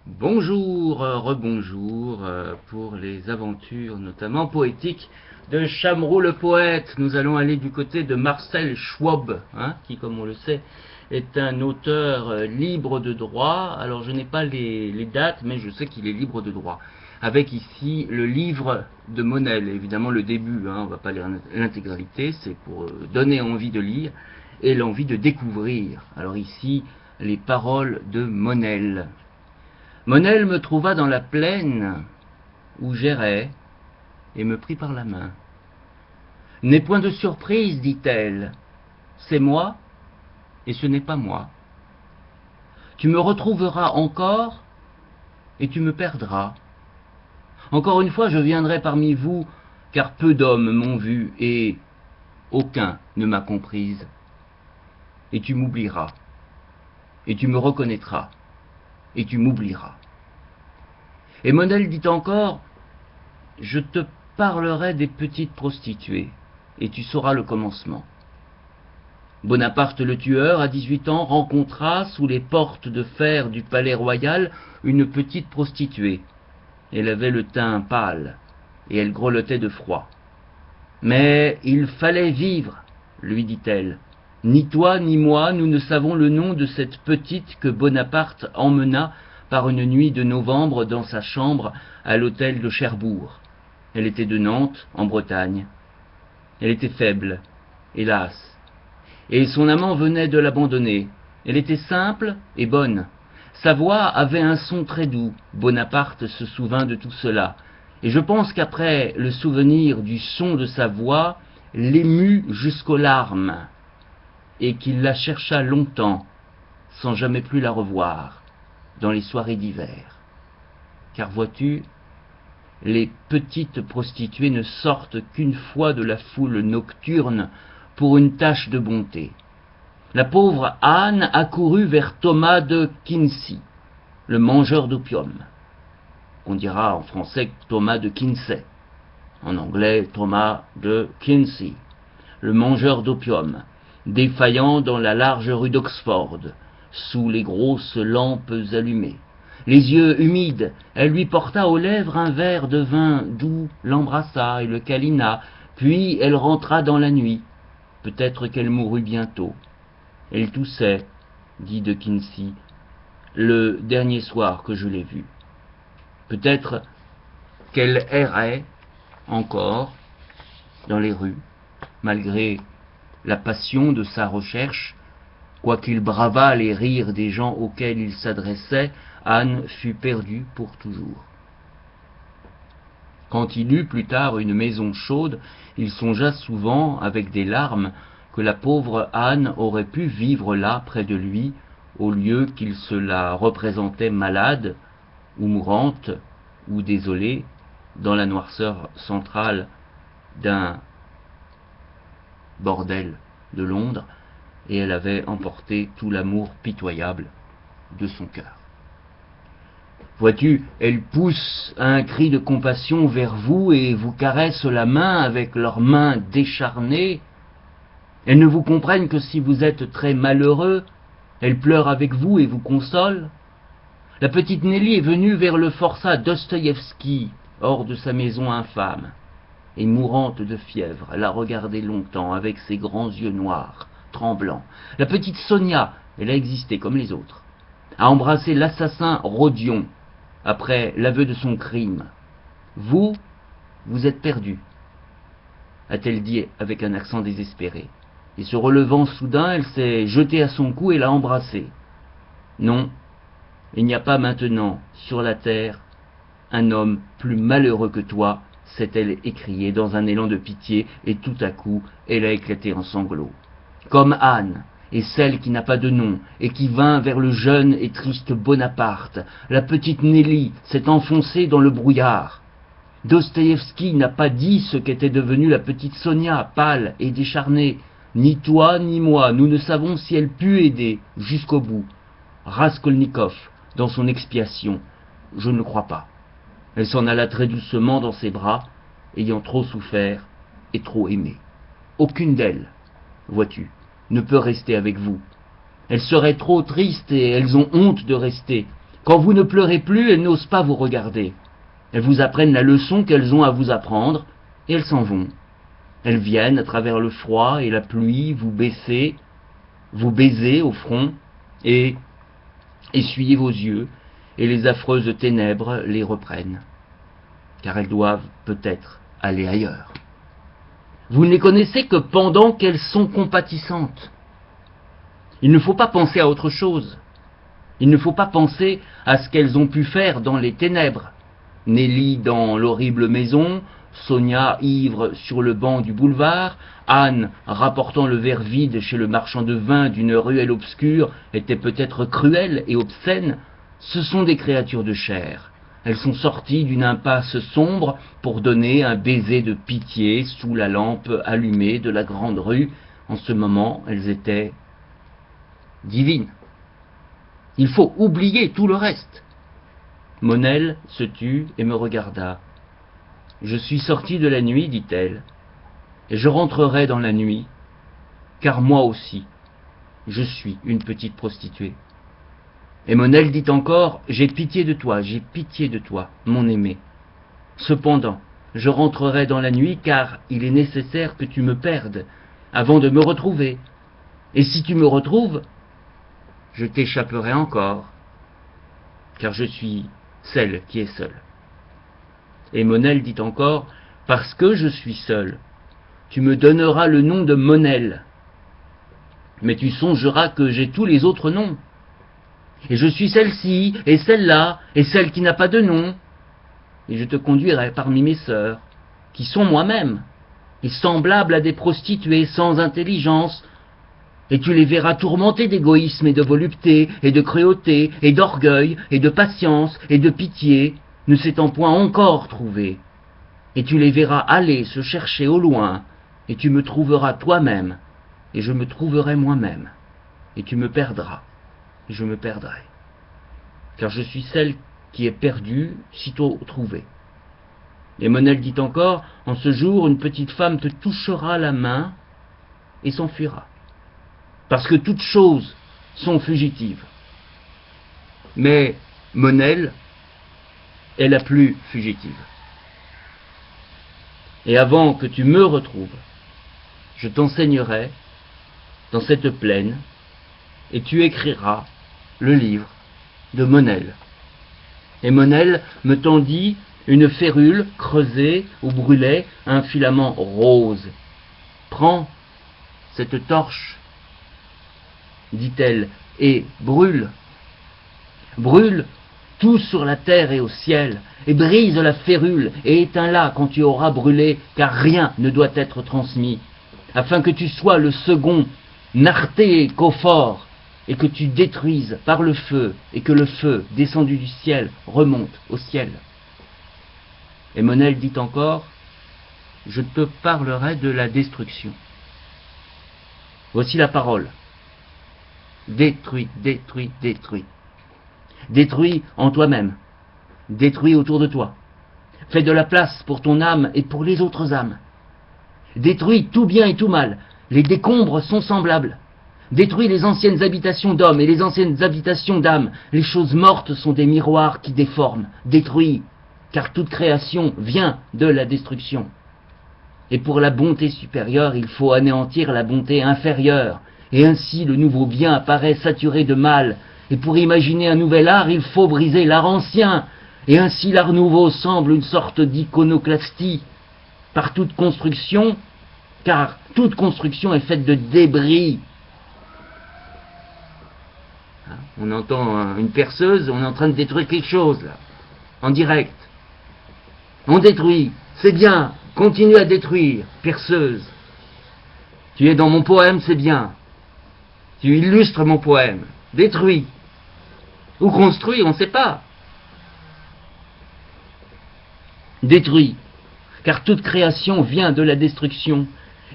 Bonjour, rebonjour pour les aventures notamment poétiques de Chameroux le poète. Nous allons aller du côté de Marcel Schwob, qui, comme on le sait, est un auteur libre de droit. Alors je n'ai pas les dates, mais je sais qu'il est libre de droit. Avec ici le livre de Monel, évidemment le début, on ne va pas lire l'intégralité, c'est pour donner envie de lire et l'envie de découvrir. Alors ici, les paroles de Monel. Monel me trouva dans la plaine où j'errais et me prit par la main. N'aie point de surprise, dit-elle, c'est moi et ce n'est pas moi. Tu me retrouveras encore et tu me perdras. Encore une fois, je viendrai parmi vous, car peu d'hommes m'ont vu et aucun ne m'a comprise. Et tu m'oublieras, et tu me reconnaîtras, et tu m'oublieras. Et Monel dit encore, je te parlerai des petites prostituées, et tu sauras le commencement. Bonaparte le tueur, à 18 ans, rencontra, sous les portes de fer du palais royal, une petite prostituée. Elle avait le teint pâle, et elle grelottait de froid. Mais il fallait vivre, lui dit-elle. Ni toi ni moi, nous ne savons le nom de cette petite que Bonaparte emmena par une nuit de novembre dans sa chambre à l'hôtel de Cherbourg. Elle était de Nantes, en Bretagne. Elle était faible, hélas, et son amant venait de l'abandonner. Elle était simple et bonne. Sa voix avait un son très doux. Bonaparte se souvint de tout cela. Et je pense qu'après le souvenir du son de sa voix, l'émut jusqu'aux larmes, et qu'il la chercha longtemps, sans jamais plus la revoir, dans les soirées d'hiver. Car vois-tu, les petites prostituées ne sortent qu'une fois de la foule nocturne pour une tâche de bonté. La pauvre Anne accourut vers Thomas de Kinsey, le mangeur d'opium. On dira en français Thomas de Kinsey, en anglais Thomas de Kinsey, le mangeur d'opium, défaillant dans la large rue d'Oxford, sous les grosses lampes allumées. Les yeux humides, elle lui porta aux lèvres un verre de vin doux, l'embrassa et le câlina, puis elle rentra dans la nuit. Peut-être qu'elle mourut bientôt. Elle toussait, dit de Kinsey, le dernier soir que je l'ai vue. Peut-être qu'elle errait encore dans les rues, malgré la passion de sa recherche. Quoiqu'il bravât les rires des gens auxquels il s'adressait, Anne fut perdue pour toujours. Quand il eut plus tard une maison chaude, il songea souvent, avec des larmes, que la pauvre Anne aurait pu vivre là près de lui, au lieu qu'il se la représentait malade, ou mourante, ou désolée, dans la noirceur centrale d'un bordel de Londres, et elle avait emporté tout l'amour pitoyable de son cœur. Vois-tu, elles poussent un cri de compassion vers vous et vous caressent la main avec leurs mains décharnées. Elles ne vous comprennent que si vous êtes très malheureux. Elles pleurent avec vous et vous consolent. La petite Nelly est venue vers le forçat Dostoïevski, hors de sa maison infâme, et mourante de fièvre, elle a regardé longtemps avec ses grands yeux noirs, tremblants. La petite Sonia, elle a existé comme les autres, a embrassé l'assassin Rodion, après l'aveu de son crime. Vous, vous êtes perdu, a-t-elle dit avec un accent désespéré. Et se relevant soudain, elle s'est jetée à son cou et l'a embrassé. Non, il n'y a pas maintenant, sur la terre, un homme plus malheureux que toi, s'est-elle écriée dans un élan de pitié, et tout à coup, elle a éclaté en sanglots. Comme Anne, et celle qui n'a pas de nom, et qui vint vers le jeune et triste Bonaparte, la petite Nelly s'est enfoncée dans le brouillard. Dostoïevski n'a pas dit ce qu'était devenue la petite Sonia, pâle et décharnée. Ni toi ni moi, nous ne savons si elle put aider jusqu'au bout. Raskolnikov, dans son expiation, je ne le crois pas. Elle s'en alla très doucement dans ses bras, ayant trop souffert et trop aimé. Aucune d'elles, vois-tu, ne peut rester avec vous. Elles seraient trop tristes et elles ont honte de rester. Quand vous ne pleurez plus, elles n'osent pas vous regarder. Elles vous apprennent la leçon qu'elles ont à vous apprendre, et elles s'en vont. Elles viennent à travers le froid et la pluie vous baiser au front, et essuyer vos yeux, et les affreuses ténèbres les reprennent. Car elles doivent peut-être aller ailleurs. Vous ne les connaissez que pendant qu'elles sont compatissantes. Il ne faut pas penser à autre chose. Il ne faut pas penser à ce qu'elles ont pu faire dans les ténèbres. Nelly dans l'horrible maison, Sonia ivre sur le banc du boulevard, Anne rapportant le verre vide chez le marchand de vin d'une ruelle obscure était peut-être cruelle et obscène. Ce sont des créatures de chair. Elles sont sorties d'une impasse sombre pour donner un baiser de pitié sous la lampe allumée de la grande rue. En ce moment, elles étaient divines. Il faut oublier tout le reste. Monel se tut et me regarda. « Je suis sortie de la nuit, dit-elle, et je rentrerai dans la nuit, car moi aussi, je suis une petite prostituée. » Et Monel dit encore, « J'ai pitié de toi, mon aimé. Cependant, je rentrerai dans la nuit, car il est nécessaire que tu me perdes avant de me retrouver. Et si tu me retrouves, je t'échapperai encore, car je suis celle qui est seule. » Et Monel dit encore, « Parce que je suis seule, tu me donneras le nom de Monel, mais tu songeras que j'ai tous les autres noms. Et je suis celle-ci, et celle-là, et celle qui n'a pas de nom. Et je te conduirai parmi mes sœurs, qui sont moi-même, et semblables à des prostituées sans intelligence, et tu les verras tourmentées d'égoïsme et de volupté, et de cruauté, et d'orgueil, et de patience, et de pitié, ne s'étant point encore trouvées. Et tu les verras aller se chercher au loin, et tu me trouveras toi-même, et je me trouverai moi-même, et tu me perdras, et je me perdrai. Car je suis celle qui est perdue, sitôt trouvée. » Et Monel dit encore, « En ce jour, une petite femme te touchera la main et s'enfuira. Parce que toutes choses sont fugitives. Mais Monel est la plus fugitive. Et avant que tu me retrouves, je t'enseignerai dans cette plaine, et tu écriras le livre de Monel. » Et Monel me tendit une férule creusée où brûlait un filament rose. « Prends cette torche, dit-elle, et brûle. Brûle tout sur la terre et au ciel, et brise la férule, et éteins-la quand tu auras brûlé, car rien ne doit être transmis, afin que tu sois le second Narté et Cophore, et que tu détruises par le feu, et que le feu, descendu du ciel, remonte au ciel. » Et Monel dit encore, « Je te parlerai de la destruction. Voici la parole. Détruis, détruis, détruis. Détruis en toi-même. Détruis autour de toi. Fais de la place pour ton âme et pour les autres âmes. Détruis tout bien et tout mal. Les décombres sont semblables. Détruis les anciennes habitations d'hommes et les anciennes habitations d'âmes. Les choses mortes sont des miroirs qui déforment. Détruis, car toute création vient de la destruction. Et pour la bonté supérieure, il faut anéantir la bonté inférieure. Et ainsi le nouveau bien apparaît saturé de mal. Et pour imaginer un nouvel art, il faut briser l'art ancien. Et ainsi l'art nouveau semble une sorte d'iconoclastie. Par toute construction, car toute construction est faite de débris. On entend une perceuse, on est en train de détruire quelque chose, là, en direct. On détruit, c'est bien, continue à détruire, perceuse. Tu es dans mon poème, c'est bien. Tu illustres mon poème, détruis. Ou construis, on ne sait pas. Détruis, car toute création vient de la destruction.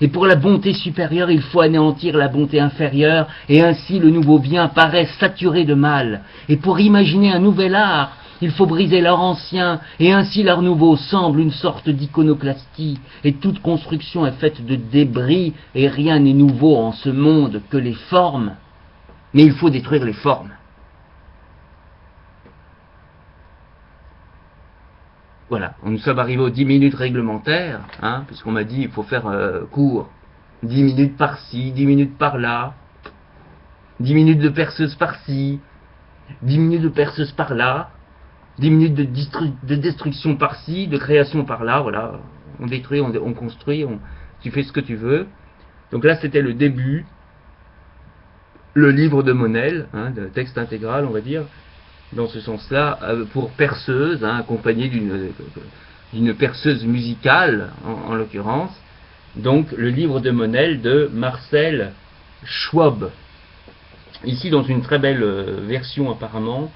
Et pour la bonté supérieure, il faut anéantir la bonté inférieure, et ainsi le nouveau bien paraît saturé de mal. Et pour imaginer un nouvel art, il faut briser l'art ancien, et ainsi l'art nouveau semble une sorte d'iconoclastie. Et toute construction est faite de débris, et rien n'est nouveau en ce monde que les formes. Mais il faut détruire les formes. voilà, nous sommes arrivés aux 10 minutes réglementaires, hein, puisqu'on m'a dit il faut faire court. 10 minutes par-ci, 10 minutes par-là, 10 minutes de perceuse par-ci, 10 minutes de perceuse par-là, 10 minutes de destruction par-ci, de création par-là, voilà. On détruit, on construit, tu fais ce que tu veux. Donc là, c'était le début, le livre de Monel, hein, de texte intégral, on va dire, dans ce sens-là, pour perceuse, hein, accompagné d'une perceuse musicale, en l'occurrence. Donc, le livre de Monel de Marcel Schwab. Ici, dans une très belle version, apparemment,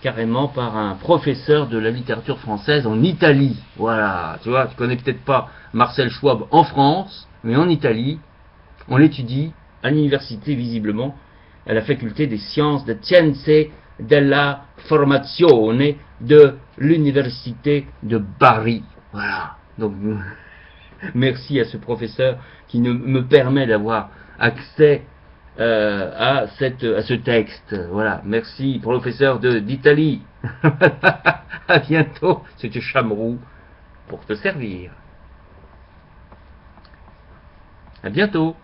carrément par un professeur de la littérature française en Italie. Voilà, tu vois, tu connais peut-être pas Marcel Schwab en France, mais en Italie, on l'étudie à l'université, visiblement, à la faculté des sciences de Scienze della Formazione de l'université de Bari. Voilà, donc merci à ce professeur qui me permet d'avoir accès à ce texte. Voilà, merci professeur d'Italie. À bientôt, c'était Chamroux pour te servir. À bientôt.